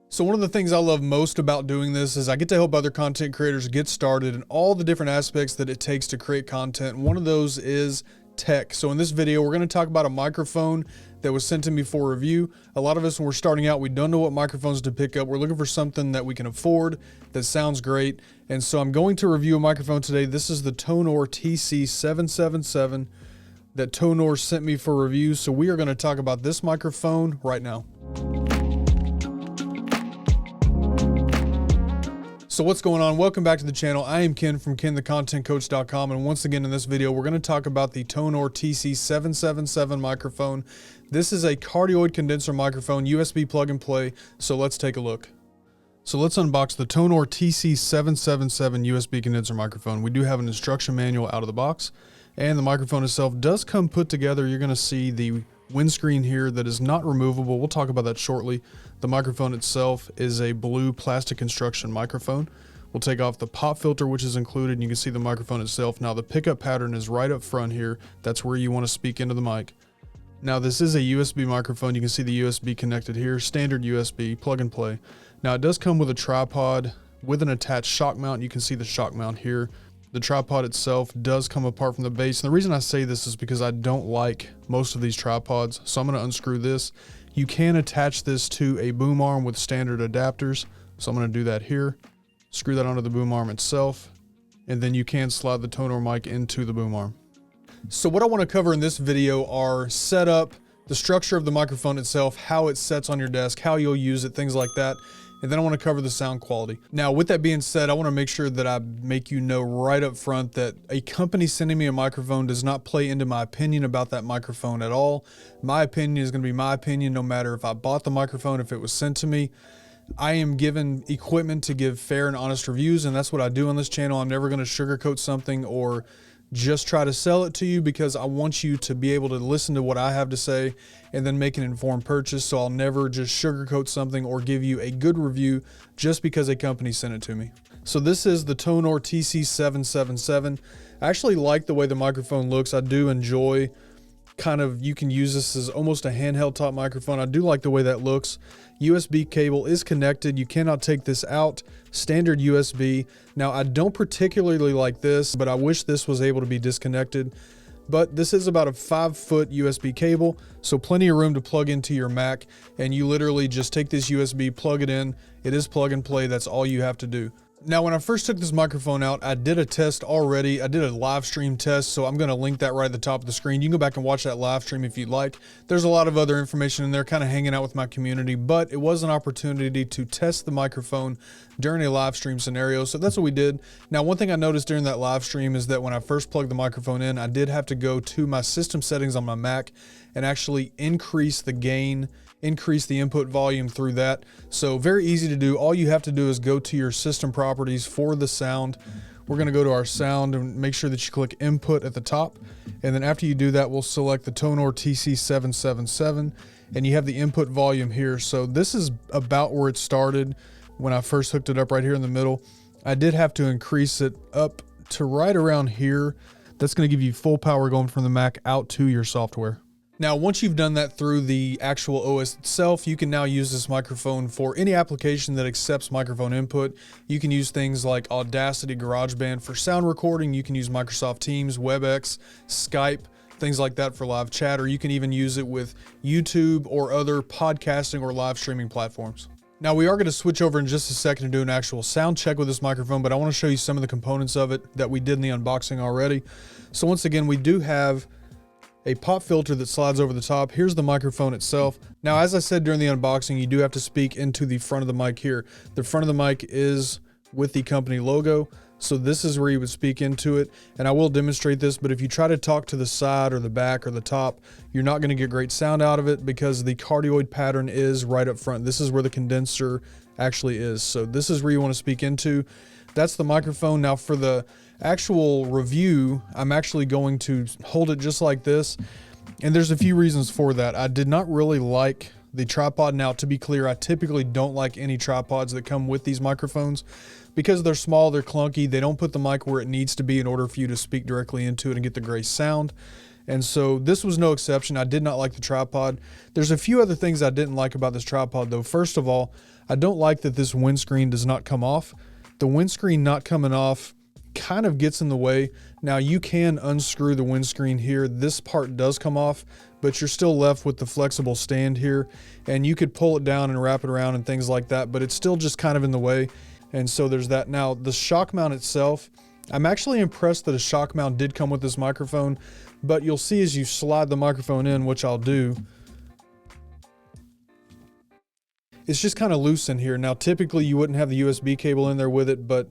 So one of the things I love most about doing this is I get to help other content creators get started in all the different aspects that it takes to create content. One of those is tech. So in this video, we're going to talk about a microphone that was sent to me for review. A lot of us, when we're starting out, we don't know what microphones to pick up. We're looking for something that we can afford, that sounds great. And so I'm going to review a microphone today. This is the Tonor TC-777 that Tonor sent me for review. So we are going to talk about this microphone right now. So what's going on? Welcome back to the channel. I am Ken from KenTheContentCoach.com, and once again in this video we're going to talk about the Tonor TC-777 microphone. This is a cardioid condenser microphone, USB plug and play, so let's take a look. So let's unbox the Tonor TC-777 USB condenser microphone. We do have an instruction manual out of the box, and the microphone itself does come put together. You're going to see the windscreen here that is not removable. We'll talk about that shortly. The microphone itself is a blue plastic construction microphone. We'll take off the pop filter, which is included, and you can see the microphone itself. Now the pickup pattern is right up front here. That's where you want to speak into the mic. Now this is a USB microphone. You can see the USB connected here, standard USB, plug and play. Now it does come with a tripod with an attached shock mount. You can see the shock mount here. The tripod itself does come apart from the base. And the reason I say this is because I don't like most of these tripods. So I'm going to unscrew this. You can attach this to a boom arm with standard adapters. So I'm going to do that here. Screw that onto the boom arm itself. And then you can slide the Tonor mic into the boom arm. So what I want to cover in this video are setup, the structure of the microphone itself, how it sets on your desk, how you'll use it, things like that. And then I want to cover the sound quality. Now, with that being said, I want to make sure that I make you know right up front that a company sending me a microphone does not play into my opinion about that microphone at all. My opinion is going to be my opinion no matter if I bought the microphone, if it was sent to me. I am given equipment to give fair and honest reviews, and that's what I do on this channel. I'm never going to sugarcoat something or just try to sell it to you, because I want you to be able to listen to what I have to say and then make an informed purchase. So I'll never just sugarcoat something or give you a good review just because a company sent it to me. So this is the Tonor TC-777. I actually like the way the microphone looks. I do enjoy you can use this as almost a handheld top microphone. I do like the way that looks. USB cable is connected. You cannot take this out. Standard USB. Now I don't particularly like this, but I wish this was able to be disconnected. But this is about a 5-foot USB cable, so plenty of room to plug into your Mac, and you literally just take this USB, plug it in. It is plug and play. That's all you have to do. Now, when I first took this microphone out, I did a test already. I did a live stream test, so I'm going to link that right at the top of the screen. You can go back and watch that live stream if you'd like. There's a lot of other information in there, kind of hanging out with my community, but it was an opportunity to test the microphone during a live stream scenario, so that's what we did. Now, one thing I noticed during that live stream is that when I first plugged the microphone in, I did have to go to my system settings on my Mac and actually increase the gain, increase the input volume through that. So very easy to do. All you have to do is go to your system properties for the sound. We're going to go to our sound and make sure that you click input at the top. And then after you do that, we'll select the Tonor TC-777, and you have the input volume here. So this is about where it started when I first hooked it up, right here in the middle. I did have to increase it up to right around here. That's going to give you full power going from the Mac out to your software. Now, once you've done that through the actual OS itself, you can now use this microphone for any application that accepts microphone input. You can use things like Audacity, GarageBand for sound recording. You can use Microsoft Teams, WebEx, Skype, things like that for live chat, or you can even use it with YouTube or other podcasting or live streaming platforms. Now, we are going to switch over in just a second to do an actual sound check with this microphone, but I want to show you some of the components of it that we did in the unboxing already. So once again, we do have a pop filter that slides over the top. Here's the microphone itself. Now, as I said during the unboxing, you do have to speak into the front of the mic here. The front of the mic is with the company logo, so this is where you would speak into it. And I will demonstrate this, but if you try to talk to the side or the back or the top, you're not going to get great sound out of it because the cardioid pattern is right up front. This is where the condenser actually is. So this is where you want to speak into. That's the microphone. Now for the actual review, I'm actually going to hold it just like this, and there's a few reasons for that. I did not really like the tripod. Now, to be clear, I typically don't like any tripods that come with these microphones because they're small, they're clunky, they don't put the mic where it needs to be in order for you to speak directly into it and get the great sound. And so this was no exception. I did not like the tripod. There's a few other things I didn't like about this tripod though. First of all, I don't like that this windscreen does not come off. The windscreen not coming off kind of gets in the way. Now you can unscrew the windscreen here. This part does come off, but you're still left with the flexible stand here, and you could pull it down and wrap it around and things like that, but it's still just kind of in the way. And so there's that. Now the shock mount itself, I'm actually impressed that a shock mount did come with this microphone, but you'll see as you slide the microphone in, which I'll do, it's just kind of loose in here. Now typically you wouldn't have the USB cable in there with it, but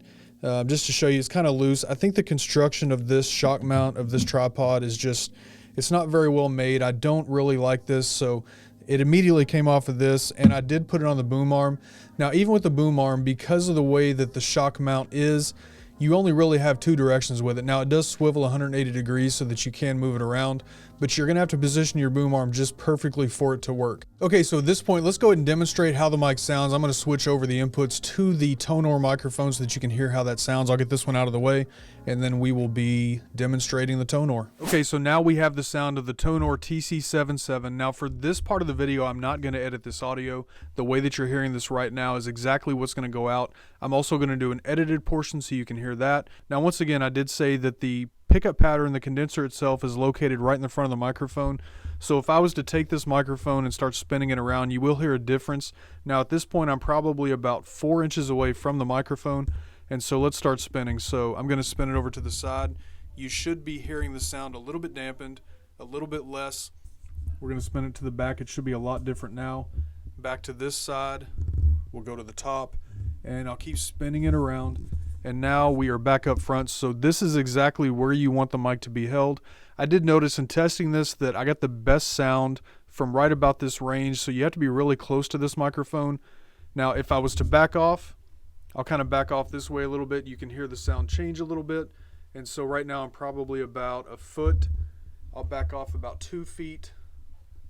just to show you, it's kind of loose. I think the construction of this shock mount of this tripod is just, it's not very well made. I don't really like this, so it immediately came off of this, and I did put it on the boom arm. Now even with the boom arm, because of the way that the shock mount is, you only really have two directions with it. Now it does swivel 180 degrees so that you can move it around, but you're gonna have to position your boom arm just perfectly for it to work. Okay, so at this point, let's go ahead and demonstrate how the mic sounds. I'm gonna switch over the inputs to the Tonor microphone so that you can hear how that sounds. I'll get this one out of the way, and then we will be demonstrating the Tonor. Okay, so now we have the sound of the Tonor TC-777. Now for this part of the video, I'm not gonna edit this audio. The way that you're hearing this right now is exactly what's gonna go out. I'm also gonna do an edited portion so you can hear that. Now once again, I did say that the pickup pattern, the condenser itself, is located right in the front of the microphone. So if I was to take this microphone and start spinning it around, you will hear a difference. Now at this point, I'm probably about 4 inches away from the microphone. And so let's start spinning. So I'm going to spin it over to the side. You should be hearing the sound a little bit dampened, a little bit less. We're going to spin it to the back. It should be a lot different now. Back to this side. We'll go to the top, and I'll keep spinning it around. And now we are back up front. So this is exactly where you want the mic to be held. I did notice in testing this that I got the best sound from right about this range. So you have to be really close to this microphone. Now, if I was to back off, I'll kind of back off this way a little bit. You can hear the sound change a little bit. And so right now I'm probably about a foot. I'll back off about 2 feet.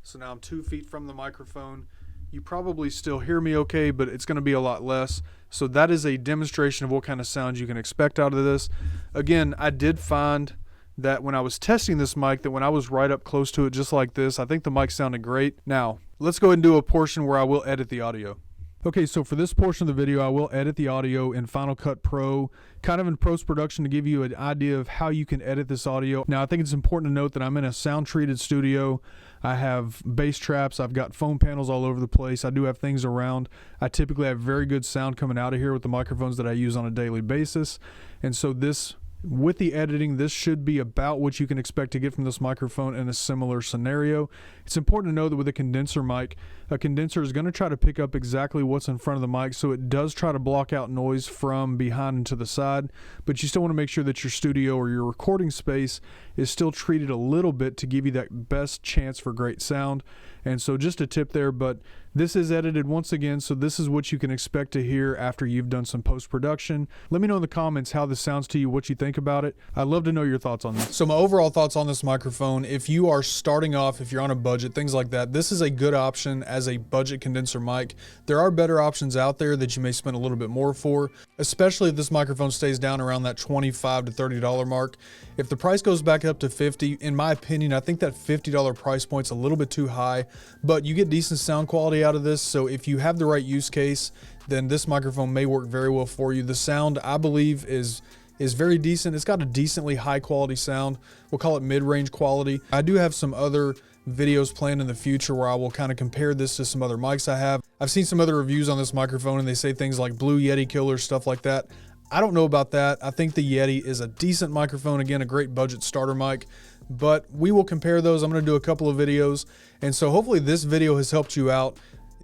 So now I'm 2 feet from the microphone. You probably still hear me okay, but it's going to be a lot less. So that is a demonstration of what kind of sound you can expect out of this. Again, I did find that when I was testing this mic, that when I was right up close to it just like this, I think the mic sounded great. Now, let's go ahead and do a portion where I will edit the audio. Okay, so for this portion of the video, I will edit the audio in Final Cut Pro, kind of in post-production to give you an idea of how you can edit this audio. Now, I think it's important to note that I'm in a sound-treated studio. I have bass traps. I've got foam panels all over the place. I do have things around. I typically have very good sound coming out of here with the microphones that I use on a daily basis. And so this, with the editing, this should be about what you can expect to get from this microphone in a similar scenario. It's important to know that with a condenser mic, a condenser is going to try to pick up exactly what's in front of the mic, so it does try to block out noise from behind and to the side, but you still want to make sure that your studio or your recording space is still treated a little bit to give you that best chance for great sound. And so just a tip there, but this is edited once again, so this is what you can expect to hear after you've done some post-production. Let me know in the comments how this sounds to you, what you think about it. I'd love to know your thoughts on this. So my overall thoughts on this microphone, if you are starting off, if you're on a budget, things like that, this is a good option as a budget condenser mic. There are better options out there that you may spend a little bit more for, especially if this microphone stays down around that $25 to $30 mark. If the price goes back up to $50, in my opinion, I think that $50 price point's a little bit too high, but you get decent sound quality out of this. So if you have the right use case, then this microphone may work very well for you. The sound, I believe, is very decent. It's got a decently high quality sound. We'll call it mid-range quality. I do have some other videos planned in the future where I will kind of compare this to some other mics I have. I've seen some other reviews on this microphone and they say things like Blue Yeti killer, stuff like that. I don't know about that. I think the Yeti is a decent microphone. Again, a great budget starter mic, but we will compare those. I'm going to do a couple of videos. And so hopefully this video has helped you out.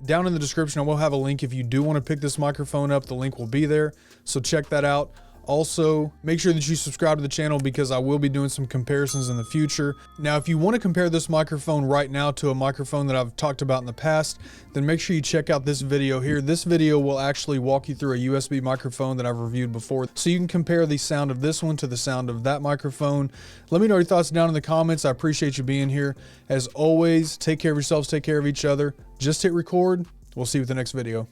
Down in the description, I will have a link if you do want to pick this microphone up. The link will be there. So check that out. Also, make sure that you subscribe to the channel because I will be doing some comparisons in the future. Now, if you want to compare this microphone right now to a microphone that I've talked about in the past, then make sure you check out this video here. This video will actually walk you through a USB microphone that I've reviewed before, so you can compare the sound of this one to the sound of that microphone. Let me know your thoughts down in the comments. I appreciate you being here. As always, take care of yourselves, take care of each other. Just hit record. We'll see you with the next video.